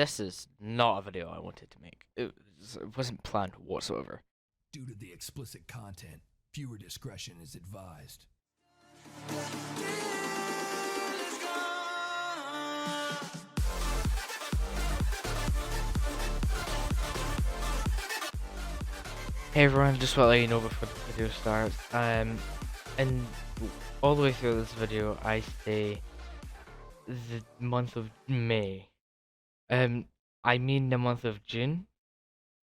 This is not a video I wanted to make. It wasn't planned whatsoever. Due to the explicit content, viewer discretion is advised. Hey everyone, just want to let you know before the video starts. And all the way through this video, I say the month of May. I mean the month of June.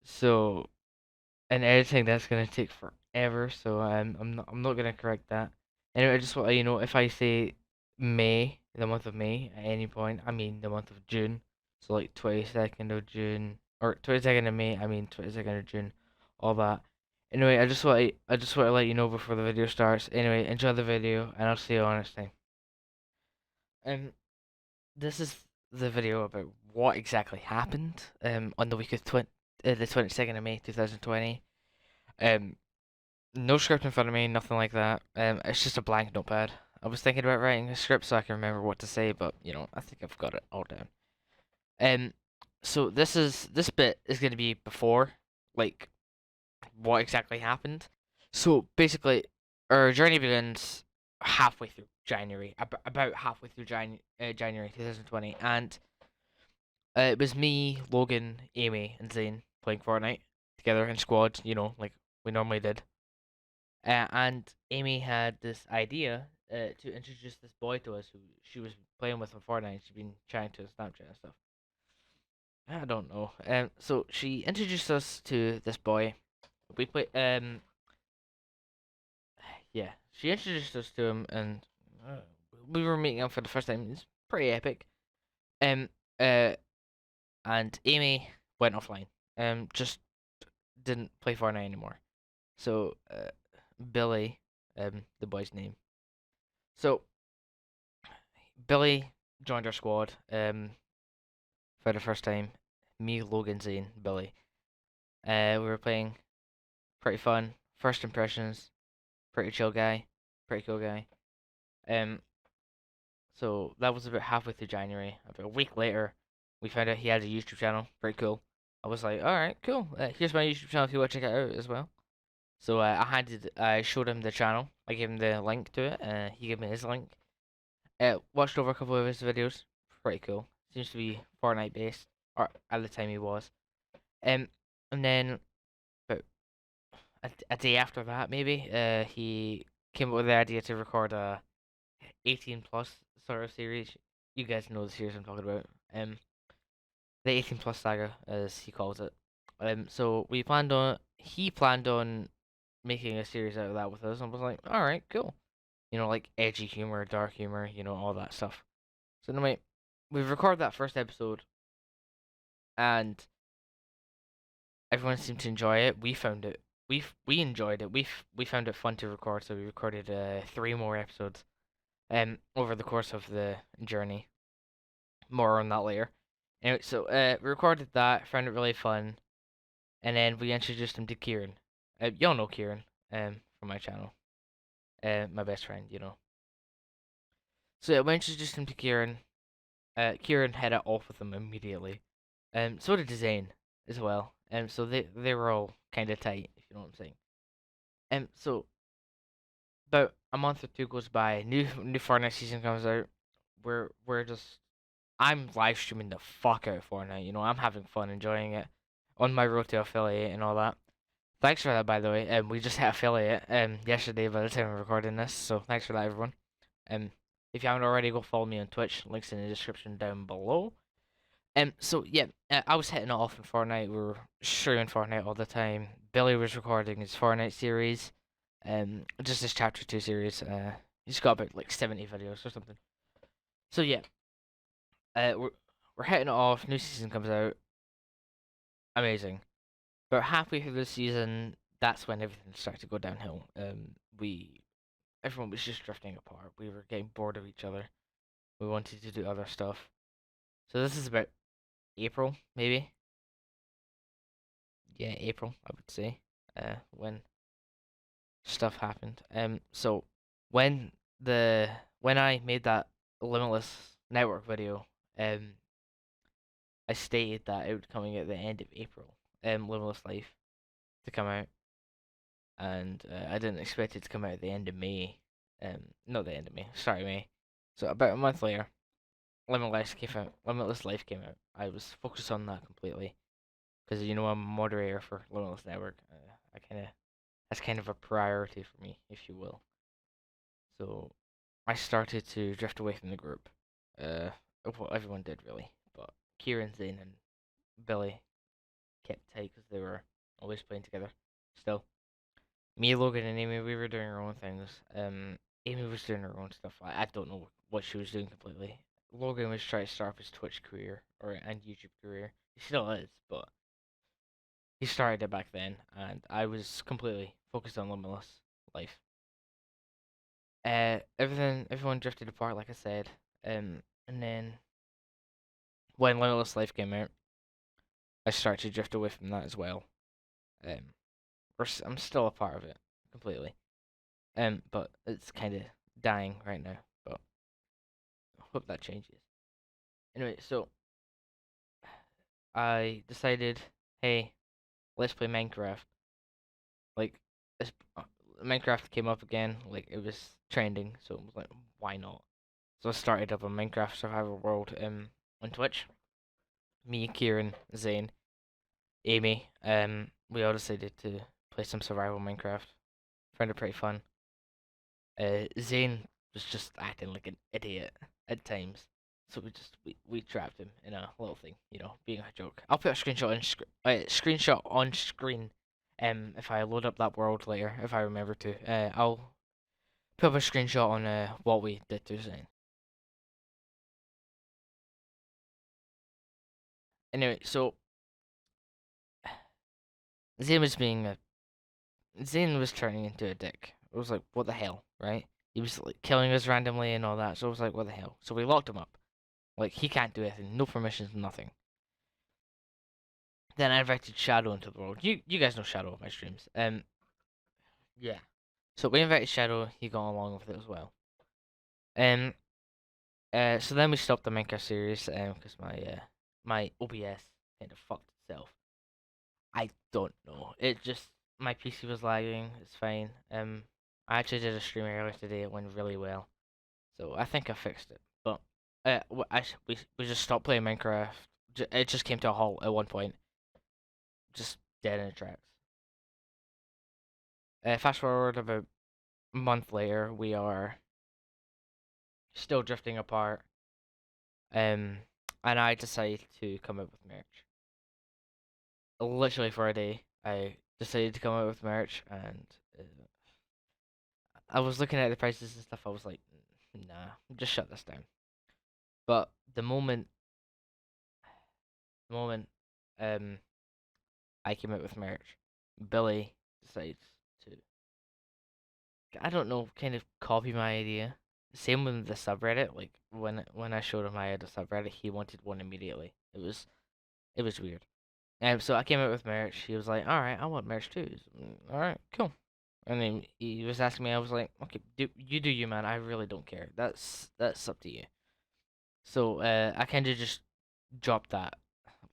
So, in editing, that's gonna take forever. So I'm not gonna correct that. Anyway, I just want to let you know if I say May, the month of May at any point, I mean the month of June. So like 22nd of June or 22nd of May, I mean 22nd of June, all that. Anyway, I just want to let you know before the video starts. Anyway, enjoy the video, and I'll see you on next time. Um, this is the video about what exactly happened on the week of the 22nd of May 2020. Um, no script in front of me, nothing like that. It's just a blank notepad. I was thinking about writing a script so I can remember what to say, but I think I've got it all down. Um, so this bit is going to be before, like, what exactly happened. So basically, our journey begins halfway through January, about halfway through January 2020, and it was me, Logan, Amy, and Zane playing Fortnite together in squad, like we normally did. And Amy had this idea to introduce this boy to us who she was playing with on Fortnite. She'd been chatting to on Snapchat and stuff. I don't know. So she introduced us to this boy. We play. Yeah, she introduced us to him, and uh, we were meeting him for the first time. It's pretty epic. Um. Uh. And Amy went offline. Just didn't play Fortnite anymore. So Billy, the boy's name. So Billy joined our squad. For the first time. Me, Logan, Zane, Billy. We were playing. Pretty fun. First impressions. Pretty chill guy. Pretty cool guy. Um. So that was about halfway through January. About a week later, we found out he had a YouTube channel. Pretty cool. I was like, all right, cool. Here's my YouTube channel if you want to check it out as well. So I showed him the channel. I gave him the link to it. He gave me his link. Watched over a couple of his videos. Pretty cool. Seems to be Fortnite based, or at the time he was. Um, and then about a day after that, maybe, he came up with the idea to record a 18 plus sort of series. You guys know the series I'm talking about. The 18 plus saga, as he calls it. So he planned on making a series out of that with us, and was like, all right, cool. Like edgy humor, dark humor, all that stuff. So anyway, we've recorded that first episode, and everyone seemed to enjoy it. We found it. We enjoyed it. We found it fun to record, so we recorded 3 more episodes. Over the course of the journey. More on that later. Anyway, so we recorded that, found it really fun, and then we introduced him to Kieran. Y'all know Kieran, from my channel. My best friend. So yeah, we introduced him to Kieran. Kieran had it off with him immediately. So did Zane as well. So they were all kind of tight, if you know what I'm saying. So about a month or two goes by. New Fortnite season comes out. We're just I'm live streaming the fuck out of Fortnite. I'm having fun, enjoying it on my road to affiliate and all that. Thanks for that, by the way. We just hit affiliate yesterday by the time I'm recording this, so thanks for that, everyone. If you haven't already, go follow me on Twitch. Links in the description down below. So yeah, I was hitting it off in Fortnite. We were streaming Fortnite all the time. Billy was recording his Fortnite series, just his Chapter 2 series. He's got about like 70 videos or something. So yeah, we're hitting it off. New season comes out. Amazing. But halfway through the season, that's when everything started to go downhill. Everyone was just drifting apart. We were getting bored of each other. We wanted to do other stuff. So this is about April, maybe. Yeah, April, I would say. When stuff happened. So when when I made that Limitless Network video, I stated that it would coming at the end of April. Limitless Life to come out, and I didn't expect it to come out at the end of May. Not the end of May. Sorry, May. So about a month later, Limitless came out. Limitless Life came out. I was focused on that completely because I'm a moderator for Limitless Network. I kind of that's kind of a priority for me, if you will. So I started to drift away from the group. Uh, well, everyone did really, but Kieran, Zane, and Billy kept tight because they were always playing together. Still, me, Logan, and Amy, we were doing our own things. Amy was doing her own stuff. I don't know what she was doing completely. Logan was trying to start up his Twitch career and YouTube career. He still is, but he started it back then, and I was completely focused on Limitless Life. Everyone drifted apart, like I said. And then when Limitless Life came out, I started to drift away from that as well. Um, I'm still a part of it completely. But it's kind of dying right now. But I hope that changes. Anyway, so I decided, hey, let's play Minecraft. Like, this, Minecraft came up again. Like, it was trending, so I was like, why not? So I started up a Minecraft Survival World on Twitch. Me, Kieran, Zane, Amy, we all decided to play some survival Minecraft. Found it pretty fun. Zane was just acting like an idiot at times, so we trapped him in a little thing, being a joke. I'll put a screenshot on screen, if I load up that world later, if I remember to. I'll put up a screenshot on what we did to Zane. Anyway, so Zane was being a Zane was turning into a dick. It was like, what the hell, right? He was like killing us randomly and all that. So it was like, what the hell? So we locked him up. Like he can't do anything, no permissions, nothing. Then I invited Shadow into the world. You guys know Shadow on my streams. Yeah. So we invited Shadow. He got along with it as well. Um. So then we stopped the Minecraft series. Because my OBS kind of fucked itself. I don't know. It just my PC was lagging. It's fine. I actually did a stream earlier today. It went really well. So I think I fixed it. But we just stopped playing Minecraft. It just came to a halt at one point. Just dead in the tracks. Fast forward about a month later, we are still drifting apart. And I decided to come out with merch. Literally for a day, I decided to come out with merch, and I was looking at the prices and stuff. I was like, nah, just shut this down. But the moment, um, I came out with merch, Billy decides to, I don't know, kind of copy my idea. Same with the subreddit. Like when I showed him I had a subreddit, he wanted one immediately. It was weird. So I came out with merch. He was like, "All right, I want merch too." All right, cool. And then he was asking me. I was like, "Okay, do you, man. I really don't care. That's up to you." So I kind of just dropped that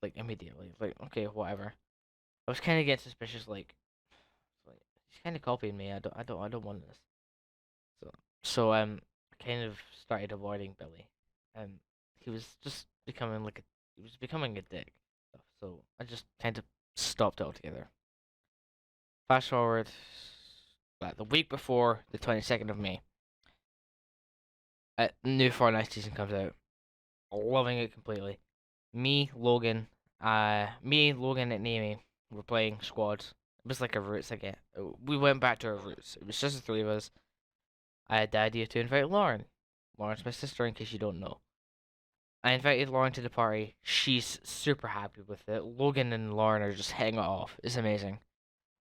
like immediately. Like, okay, whatever. I was kind of getting suspicious. Like he's kind of copying me. I don't want this. So I kind of started avoiding Billy. Um, he was just becoming he was becoming a dick. So I just kind of stopped altogether. Fast forward, like the week before the 22nd of May, new Fortnite season comes out. Loving it completely. Me, Logan, and Amy were playing squads. It was like a roots again. We went back to our roots. It was just the three of us. I had the idea to invite Lauren. Lauren's my sister, in case you don't know. I invited Lauren to the party. She's super happy with it. Logan and Lauren are just hanging it off. It's amazing.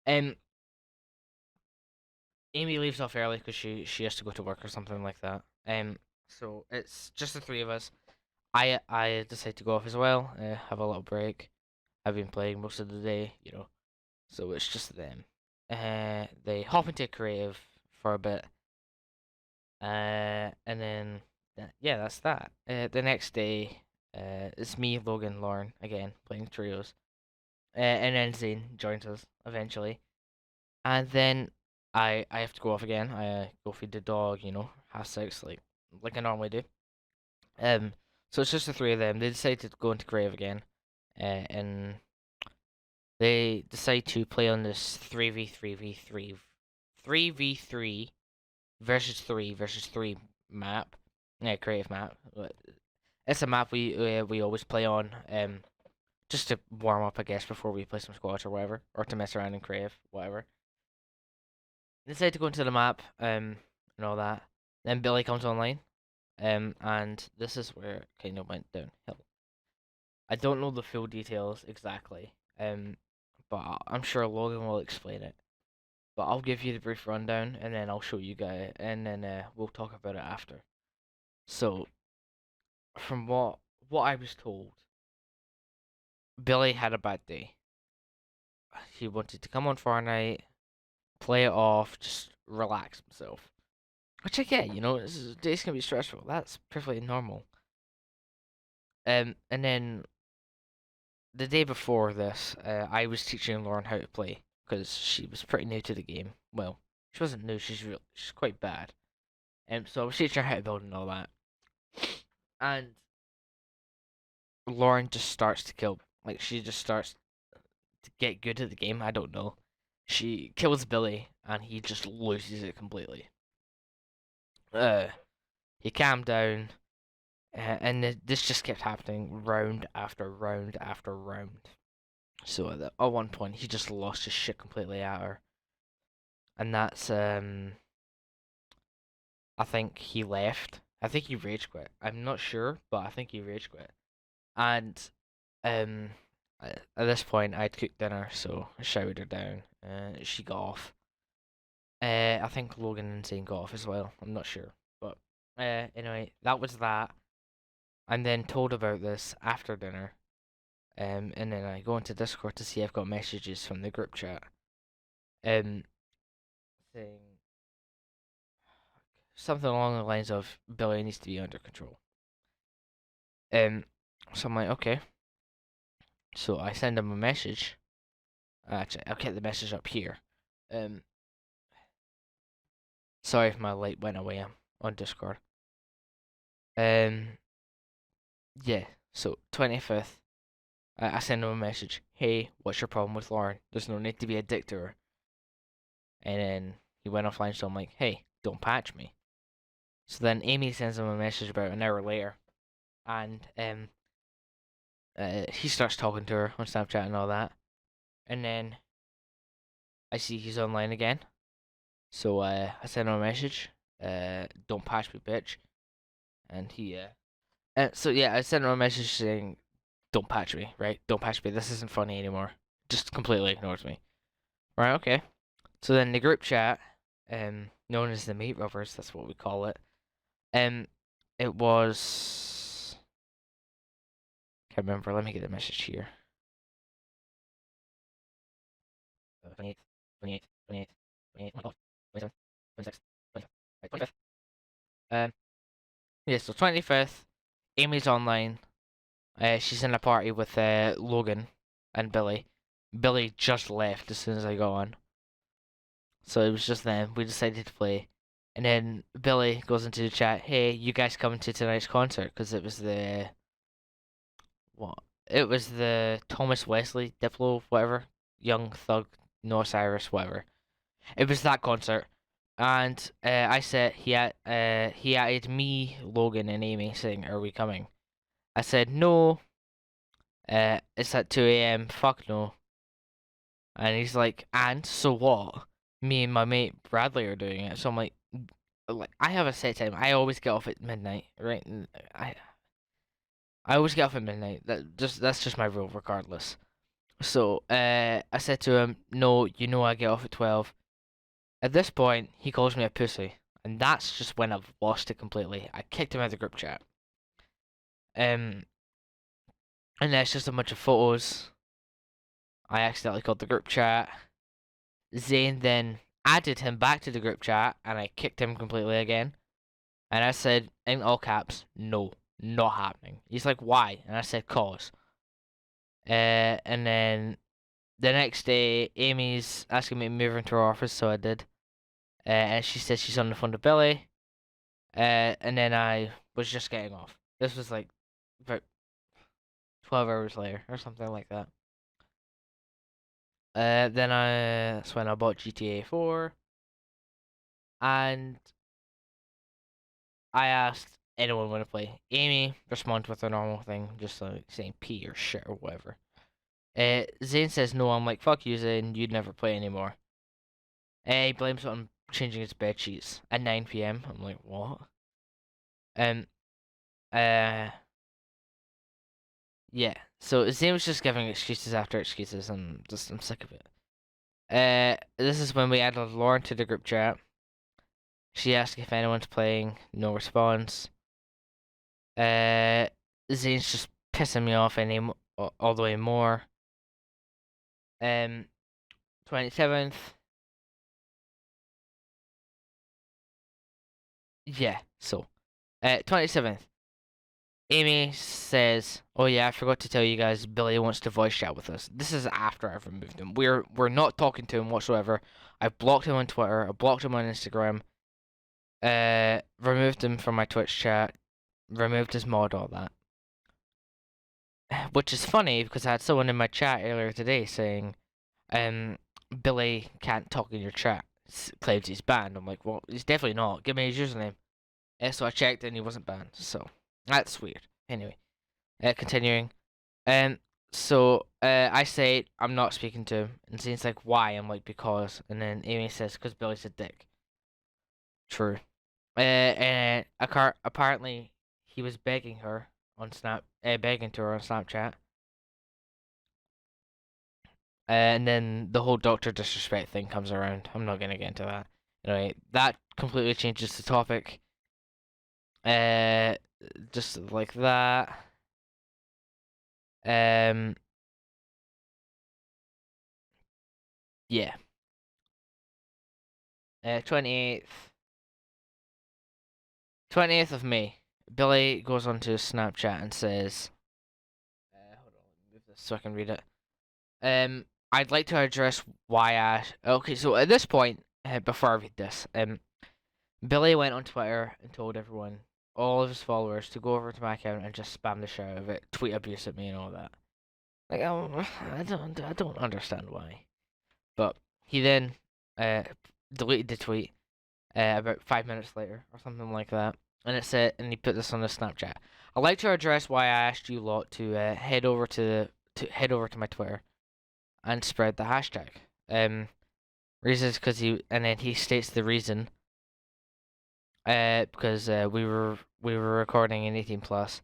And Amy leaves off early because she has to go to work or something like that. So it's just the three of us. I decide to go off as well. Have a little break. I've been playing most of the day, so it's just them. They hop into creative for a bit. And then yeah, that's that. The next day, It's me, Logan, Lauren again playing trios, and then Zane joins us eventually, and then I have to go off again. I go feed the dog, 6:30, like I normally do. Um, so it's just the three of them. They decide to go into grave again, and they decide to play on this 3v3 versus 3 map. Yeah, creative map. It's a map we always play on, just to warm up, I guess, before we play some squads or whatever, or to mess around in creative, whatever. They decide to go into the map, and all that. Then Billy comes online, and this is where it kind of went downhill. I don't know the full details exactly, but I'm sure Logan will explain it. But I'll give you the brief rundown, and then I'll show you guys, and then we'll talk about it after. So, from what I was told, Billy had a bad day. He wanted to come on Fortnite, play it off, just relax himself. Which I get, days can be stressful. That's perfectly normal. And then the day before this, I was teaching Lauren how to play because she was pretty new to the game. Well, she wasn't new. She's quite bad. So I was teaching her how to build and all that. And Lauren just starts to kill. Like, she just starts to get good at the game. I don't know. She kills Billy, and he just loses it completely. He calmed down, and this just kept happening round after round after round. So at one point, he just lost his shit completely at her, and that's I think he left. I think he rage quit. I'm not sure, but I think he rage quit. And um, at this point, I'd cooked dinner, so I showered her down. She got off. I think Logan and Zane got off as well. I'm not sure, but anyway, that was that. I'm then told about this after dinner. And then I go into Discord to see I've got messages from the group chat. Saying something along the lines of Billy needs to be under control. So I'm like, okay. So I send him a message. Actually, I'll get the message up here. Sorry if my light went away. I'm on Discord. Yeah. So 25th, I send him a message. Hey, what's your problem with Lauren? There's no need to be a dick to her. And then he went offline, so I'm like, hey, don't patch me. So then Amy sends him a message about an hour later, and he starts talking to her on Snapchat and all that. And then I see he's online again. So I send him a message. Don't patch me, bitch. And so yeah, I sent him a message saying, don't patch me, right? Don't patch me. This isn't funny anymore. Just completely ignores me. Right, okay. So then the group chat, known as the Meat Rovers, that's what we call it. It was. Can't remember. Let me get the message here. 28, 28, 28, 28, 27, 26, 25th. Yeah, so 25th, Amy's online. She's in a party with Logan and Billy. Billy just left as soon as I got on. So it was just them. We decided to play. And then Billy goes into the chat, hey, you guys coming to tonight's concert? Because it was the. What? It was the Thomas Wesley, Diplo, whatever. Young Thug, No Cyrus, whatever. It was that concert. And I said he added me, Logan, and Amy saying, are we coming? I said, no. It's at 2 a.m. Fuck no. And he's like, and so what? Me and my mate Bradley are doing it. So I'm like, I have a set time. I always get off at midnight, right? And I always get off at midnight. That's just my rule, regardless. So I said to him, no, I get off at 12. At this point, he calls me a pussy, and that's just when I've lost it completely. I kicked him out of the group chat. And that's just a bunch of photos. I accidentally called the group chat. Zane then added him back to the group chat, and I kicked him completely again. And I said, in all caps, no, not happening. He's like, why? And I said, cause. And then the next day, Amy's asking me to move into her office, so I did. And she said she's on the phone to Billy. And then I was just getting off. This was like about 12 hours later or something like that. That's when I bought GTA 4, and I asked anyone want to play. Amy responded with a normal thing, just like saying P or shit or whatever. Zane says no. I'm like, fuck you, Zane. You'd never play anymore. He blames it on changing his bed sheets at 9 p.m. I'm like, what? Um, uh, yeah. So Zane was just giving excuses after excuses, and I'm sick of it. This is when we added Lauren to the group chat. She asked if anyone's playing. No response. Zane's just pissing me off all the way more. 27th. Yeah, so 27th. Amy says, "Oh yeah, I forgot to tell you guys. Billy wants to voice chat with us." This is after I've removed him. We're not talking to him whatsoever. I've blocked him on Twitter. I blocked him on Instagram. Removed him from my Twitch chat. Removed his mod, all that. Which is funny because I had someone in my chat earlier today saying, Billy can't talk in your chat. Claims he's banned. I'm like, well, he's definitely not. Give me his username. So I checked and he wasn't banned. So that's weird. Anyway, continuing. I say I'm not speaking to him, and Zane's like, why? I'm like, because. And then Amy says, because Billy's a dick. True. And apparently he was begging her on begging to her on Snapchat. And then the whole Doctor Disrespect thing comes around. I'm not gonna get into that. Anyway, that completely changes the topic. Just like that. Yeah. 28th. 28th of May. Billy goes onto Snapchat and says, hold on, let me move this so I can read it. I'd like to address why I. Okay, so at this point, before I read this, Billy went on Twitter and told everyone, all of his followers, to go over to my account and just spam the shit out of it, tweet abuse at me and all that. Like, I don't understand why. But he then deleted the tweet about 5 minutes later or something like that, and it said, and he put this on his Snapchat. I'd like to address why I asked you lot to head over to my Twitter and spread the hashtag. Reasons and then he states the reason. Because we were recording in 18 plus,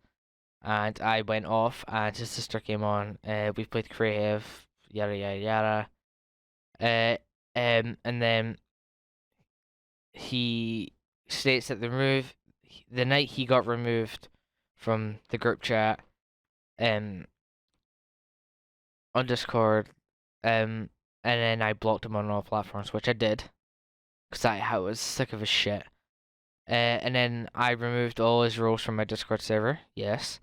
and I went off, and his sister came on. We played creative, yada yada yada. And then he states that the night he got removed from the group chat, on Discord, and then I blocked him on all platforms, which I did, because I was sick of his shit. And then I removed all his roles from my Discord server. Yes.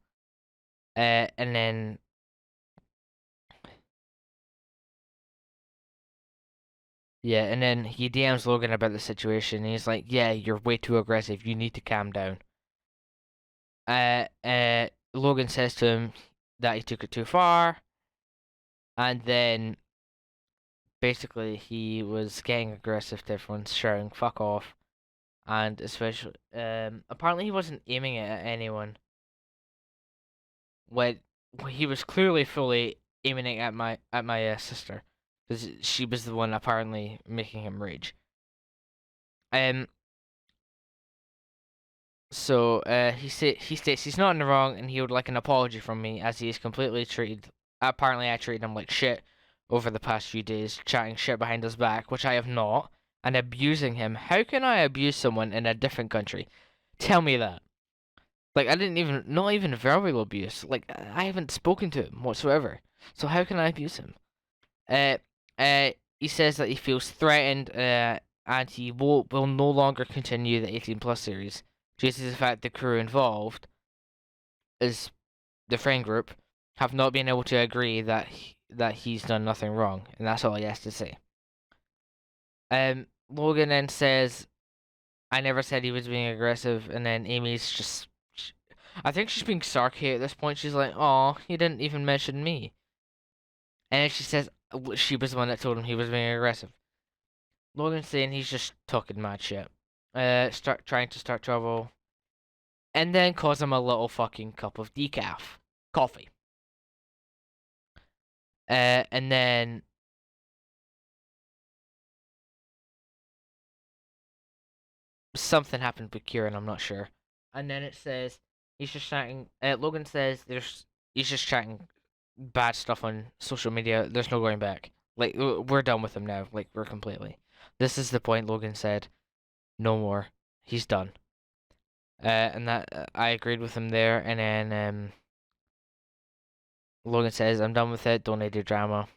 And then and then he DMs Logan about the situation. And he's like, "Yeah, you're way too aggressive. You need to calm down." Logan says to him that he took it too far, and then basically he was getting aggressive to everyone, shouting "fuck off," and especially apparently he wasn't aiming it at anyone. When he was clearly fully aiming it at my sister, because she was the one apparently making him rage. So he states he's not in the wrong, and he would like an apology from me, as he is completely treated. Apparently, I treated him like shit over the past few days, chatting shit behind his back, which I have not, and abusing him. How can I abuse someone in a different country? Tell me that. Like, not even verbal abuse. Like, I haven't spoken to him whatsoever. So how can I abuse him? Uh, he says that he feels threatened, and he will no longer continue the 18 plus series due to the fact the crew involved is the friend group have not been able to agree that he's done nothing wrong, and that's all he has to say. Logan then says, "I never said he was being aggressive," and then Amy's just, I think she's being sarcastic at this point. She's like, "Oh, he didn't even mention me," and then she says she was the one that told him he was being aggressive. Logan's saying he's just talking mad shit. Trying to start trouble, and then calls him a little fucking cup of decaf coffee. And then something happened with Kieran, I'm not sure. And then it says he's just chatting. Logan says he's just chatting bad stuff on social media. There's no going back. Like, we're done with him now. Like, we're completely. This is the point. Logan said, no more. He's done. And that I agreed with him there. And then Logan says, I'm done with it. Don't need the drama.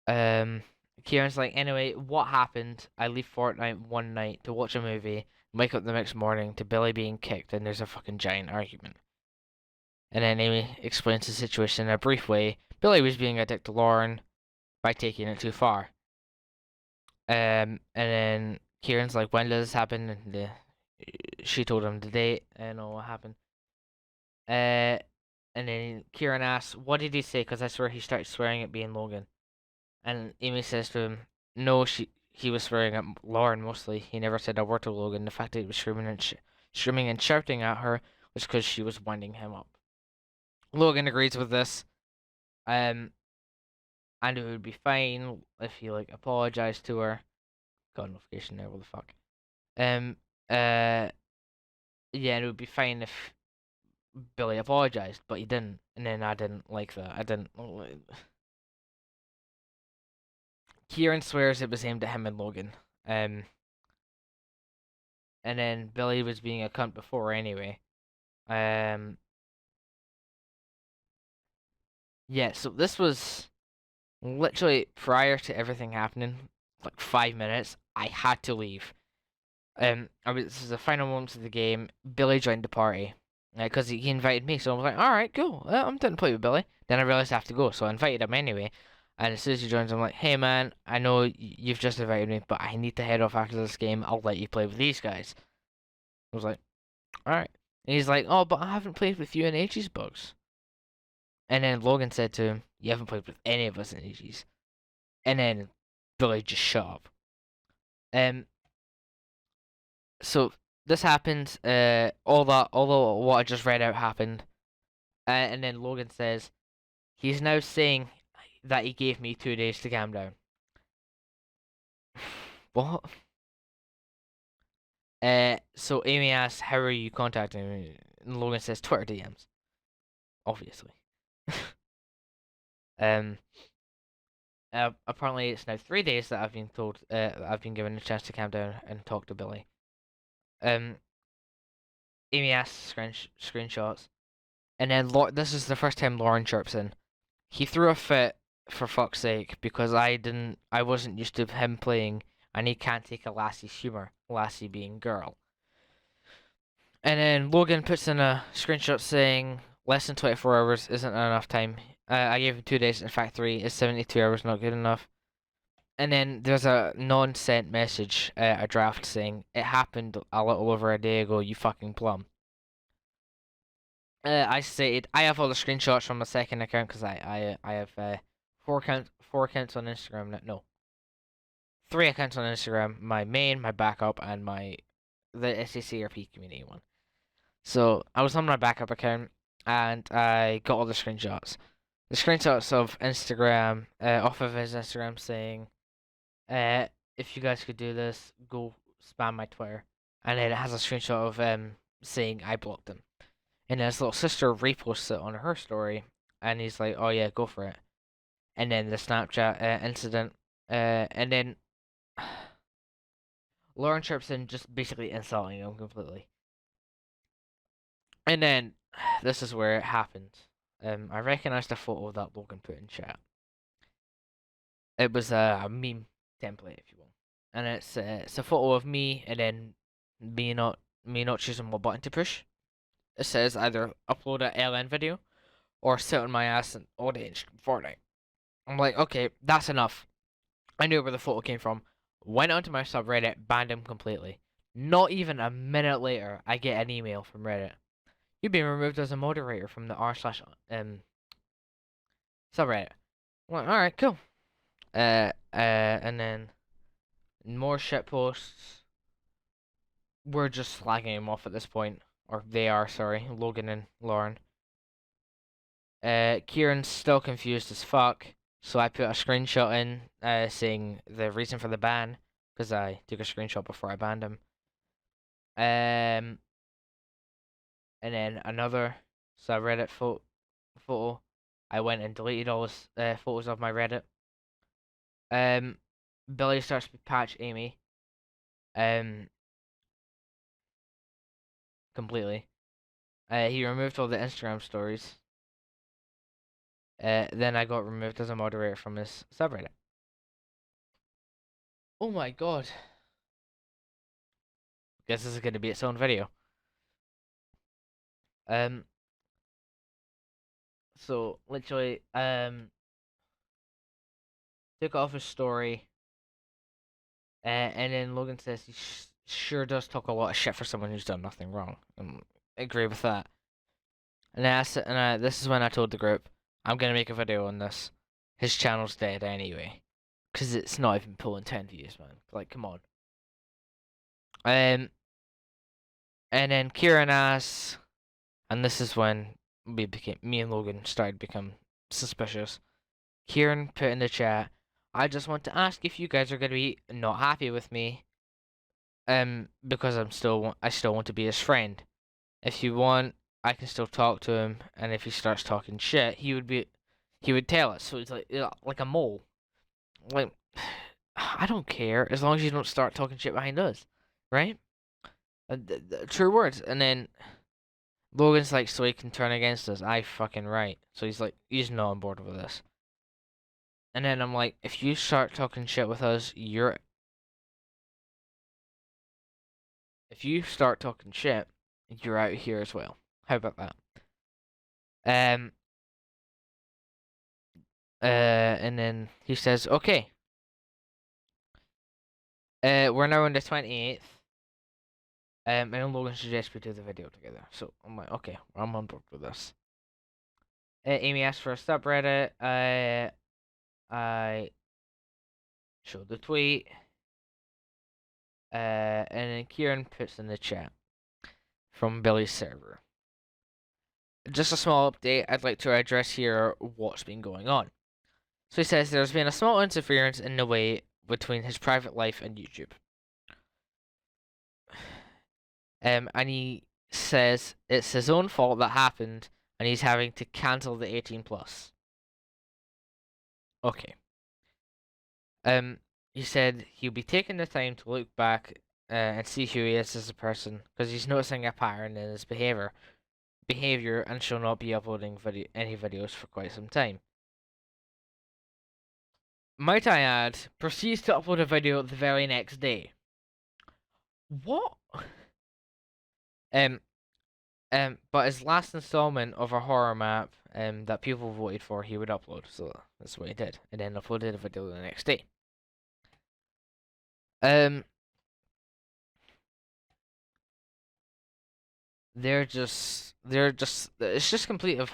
Kieran's like, anyway, what happened? I leave Fortnite one night to watch a movie, wake up the next morning to Billy being kicked, and there's a fucking giant argument. And then Amy explains the situation in a brief way. Billy was being a dick to Lauren by taking it too far. And then Kieran's like, when did this happen? And she told him the date and all what happened. And then Kieran asks, what did he say? Because I swear he started swearing at being Logan. And Amy says to him, no, he was swearing at Lauren mostly. He never said a word to Logan. The fact that he was screaming and shouting at her was because she was winding him up. Logan agrees with this. And it would be fine if he like apologized to her. Got a notification there, what the fuck. Yeah, it would be fine if Billy apologized, but he didn't, and then I didn't like that. I didn't. Kieran swears it was aimed at him and Logan. And then Billy was being a cunt before anyway. Yeah, so this was literally prior to everything happening, like 5 minutes. I had to leave. This is the final moments of the game. Billy joined the party because he invited me, so I was like, all right, cool. I'm done to play with Billy. Then I realized I have to go, so I invited him anyway. And as soon as he joins, I'm like, hey man, I know you've just invited me, but I need to head off after this game. I'll let you play with these guys. I was like, all right. And he's like, oh, but I haven't played with you in ages, Bugs. And then Logan said to him, you haven't played with any of us in ages. And then Billy just shut up. So this happened. All what I just read out happened, and then Logan says he's now saying that he gave me 2 days to calm down. What? So Amy asks, "How are you contacting me?" And Logan says, "Twitter DMs." Obviously. um. Apparently, it's now 3 days that I've been told. I've been given a chance to calm down and talk to Billy. Amy asks screenshots. And then this is the first time Lauren chirps in. He threw a fit for fuck's sake because I wasn't used to him playing, and he can't take a lassie's humor. Lassie being girl. And then Logan puts in a screenshot saying less than 24 hours isn't enough time. I gave him 2 days. In fact, 3 is 72 hours not good enough. And then there's a non-sent message, a draft saying it happened a little over a day ago. You fucking plum. I stated I have all the screenshots from my second account because I have four accounts on Instagram. No, 3 accounts on Instagram. My main, my backup, and the SACRP community one. So I was on my backup account and I got all the screenshots. The screenshots of Instagram, off of his Instagram saying, if you guys could do this, go spam my Twitter. And then it has a screenshot of saying I blocked him. And his little sister reposts it on her story, and he's like, "Oh yeah, go for it." And then the Snapchat incident, and then Lauren Sharpson just basically insulting him completely. And then this is where it happened. I recognized a photo that Logan put in chat. It was a meme template, if you will, and it's a photo of me, and then me not me not choosing what button to push. It says either upload a LN video or sit on my ass and audience Fortnite. I'm like, okay, that's enough. I knew where the photo came from. Went onto my subreddit, banned him completely. Not even a minute later, I get an email from Reddit. You've been removed as a moderator from the r/subreddit. I'm like, alright, cool. And then more shit posts. We're just slagging him off at this point. Or they are, sorry. Logan and Lauren. Kieran's still confused as fuck. So I put a screenshot in saying the reason for the ban. Because I took a screenshot before I banned him. And then another subreddit photo. I went and deleted all his photos of my Reddit. Billy starts to patch Amy. Completely. He removed all the Instagram stories. Then I got removed as a moderator from his subreddit. Oh my god. Guess this is gonna be its own video. So literally, took off his story. And then Logan says he sure does talk a lot of shit for someone who's done nothing wrong. I agree with that. And this is when I told the group, I'm gonna make a video on this. His channel's dead anyway, cause it's not even pulling 10 views, man. Like, come on. And then Kieran asks, and this is when me and Logan started to become suspicious. Kieran put in the chat, I just want to ask if you guys are gonna be not happy with me. Because I still want to be his friend. If you want, I can still talk to him, and if he starts talking shit, he would tell us. So it's like a mole. Like, I don't care as long as you don't start talking shit behind us, right? True words. And then Logan's like, so he can turn against us. I fucking right. So he's like, he's not on board with this. And then I'm like, if you start talking shit with us, if you start talking shit, you're out here as well. How about that? And then he says, okay. We're now on the 28th. And Logan suggests we do the video together. So I'm like, okay, I'm on board with this. Amy asked for a subreddit. I showed the tweet. And then Kieran puts in the chat from Billy's server. Just a small update. I'd like to address here what's been going on. So he says there's been a small interference in the way between his private life and YouTube. And he says it's his own fault that happened, and he's having to cancel the 18+. Okay. He said he'll be taking the time to look back and see who he is as a person, because he's noticing a pattern in his behavior, and shall not be uploading any videos for quite some time. Might I add, proceeds to upload a video the very next day. What? But his last installment of a horror map that people voted for, he would upload. So that's what he did, and then uploaded a video the next day. It's just complete of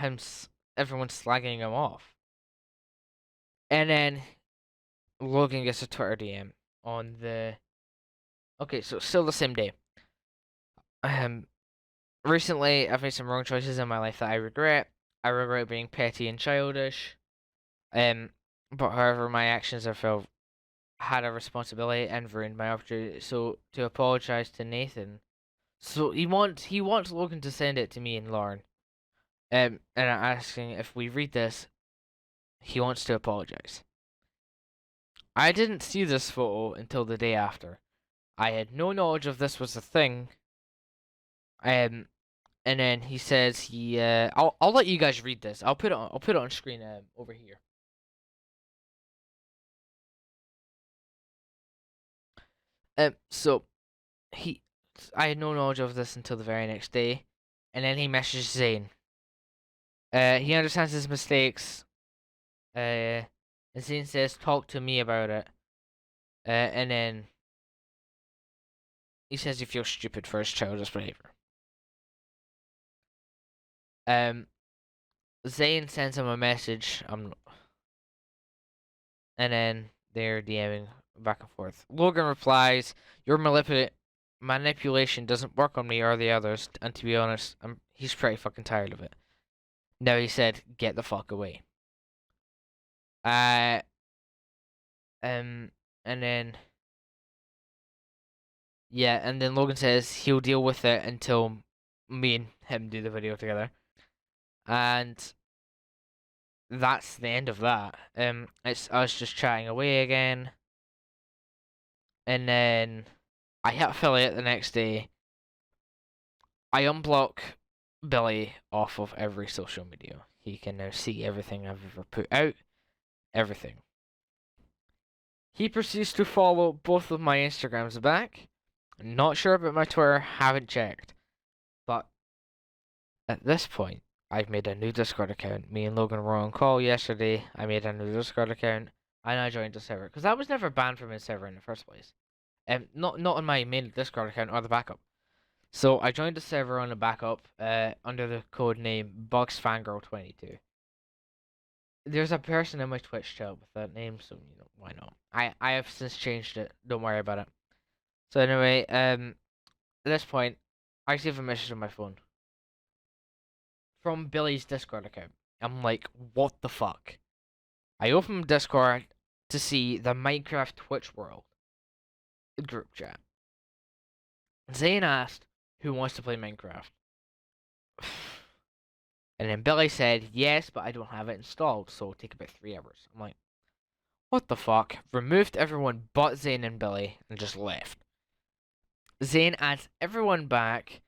everyone slagging him off. And then Logan gets a Twitter DM on the. Okay, so still the same day. Recently, I've made some wrong choices in my life that I regret. I regret being petty and childish. But however, my actions I felt had a responsibility and ruined my opportunity. So to apologize to Nathan. So he wants Logan to send it to me and Lauren. And I'm asking if we read this, he wants to apologize. I didn't see this photo until the day after. I had no knowledge of this was a thing. And then he says I'll let you guys read this. I'll put it on screen over here. So I had no knowledge of this until the very next day, and then he messages Zane. He understands his mistakes. And Zane says, "Talk to me about it." And then he says he feels stupid for his childish behavior. Zane sends him a message. And then they're DMing back and forth. Logan replies, "Your manipulation doesn't work on me or the others, and to be honest, he's pretty fucking tired of it." Now he said, "Get the fuck away." Uh, and then yeah, and then Logan says he'll deal with it until me and him do the video together, and that's the end of that. It's us just chatting away again, and then I hit affiliate the next day. I unblock Billy off of every social media. He can now see everything I've ever put out. Everything. He proceeds to follow both of my Instagrams back. Not sure about my Twitter, haven't checked. But at this point, I've made a new Discord account. Me and Logan were on call yesterday. I made a new Discord account and I joined the server. Because I was never banned from his server in the first place. Not on my main Discord account or the backup. So I joined the server on the backup under the code name BugsFangirl22. There's a person in my Twitch chat with that name, so why not? I have since changed it. Don't worry about it. So anyway, at this point, I receive a message on my phone from Billy's Discord account. I'm like, what the fuck? I open Discord to see the Minecraft Twitch World group chat. Zane asked who wants to play Minecraft. And then Billy said, yes, but I don't have it installed, so it'll take about 3 hours. I'm like, what the fuck? Removed everyone but Zane and Billy and just left. Zane adds everyone back.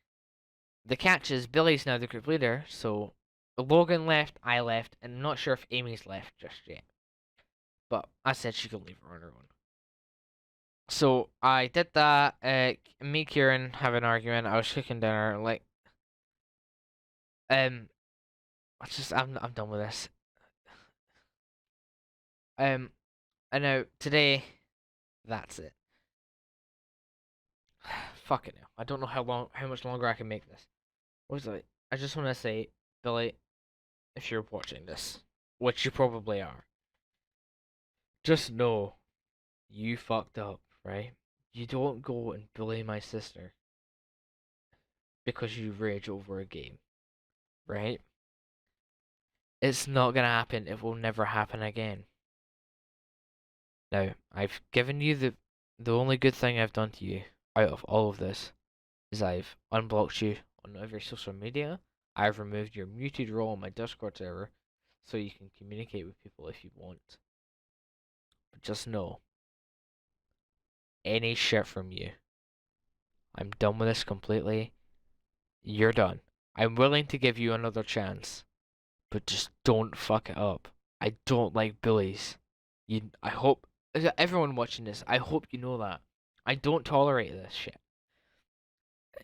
The catch is Billy's now the group leader, so Logan left, I left, and I'm not sure if Amy's left just yet. But I said she could leave her on her own. So I did that. Me, Kieran have an argument. I was cooking dinner. Like, I'm done with this. And now today, that's it. Fuck it now. I don't know how much longer I can make this. What was it? I just want to say, Billy, if you're watching this, which you probably are, just know you fucked up, right? You don't go and bully my sister because you rage over a game, right? It's not gonna happen. It will never happen again. Now, I've given you the only good thing I've done to you out of all of this is I've unblocked you on every social media. I've removed your muted role on my Discord server so you can communicate with people if you want. But just know, any shit from you, I'm done with this completely. You're done. I'm willing to give you another chance, but just don't fuck it up. I don't like bullies. I hope everyone watching this, I hope you know that. I don't tolerate this shit.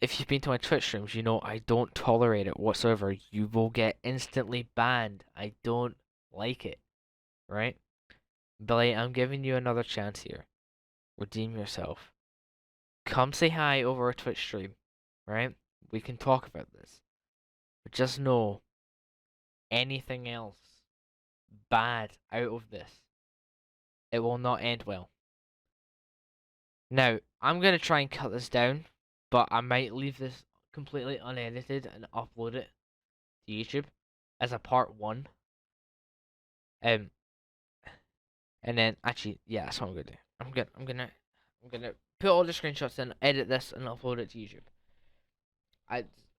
If you've been to my Twitch streams, you know I don't tolerate it whatsoever. You will get instantly banned. I don't like it. Right? Billy, I'm giving you another chance here. Redeem yourself. Come say hi over a Twitch stream. Right? We can talk about this. But just know, anything else bad out of this, it will not end well. Now, I'm going to try and cut this down, but I might leave this completely unedited and upload it to YouTube as a part 1. And then actually, yeah, that's what I'm gonna do. I'm gonna put all the screenshots in, edit this, and upload it to YouTube.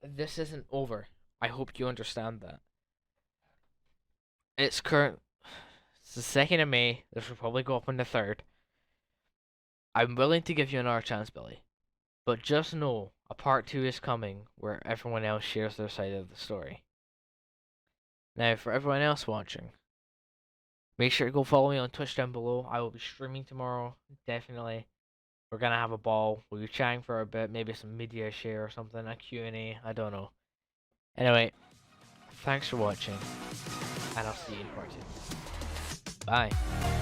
This isn't over. I hope you understand that. It's the 2nd of May. This will probably go up on the 3rd. I'm willing to give you another chance, Billy. But just know, a part 2 is coming where everyone else shares their side of the story. Now, for everyone else watching, make sure to go follow me on Twitch down below. I will be streaming tomorrow, definitely. We're gonna have a ball. We'll be chatting for a bit, maybe some media share or something, a Q&A, I don't know. Anyway, thanks for watching, and I'll see you in part 2. Bye.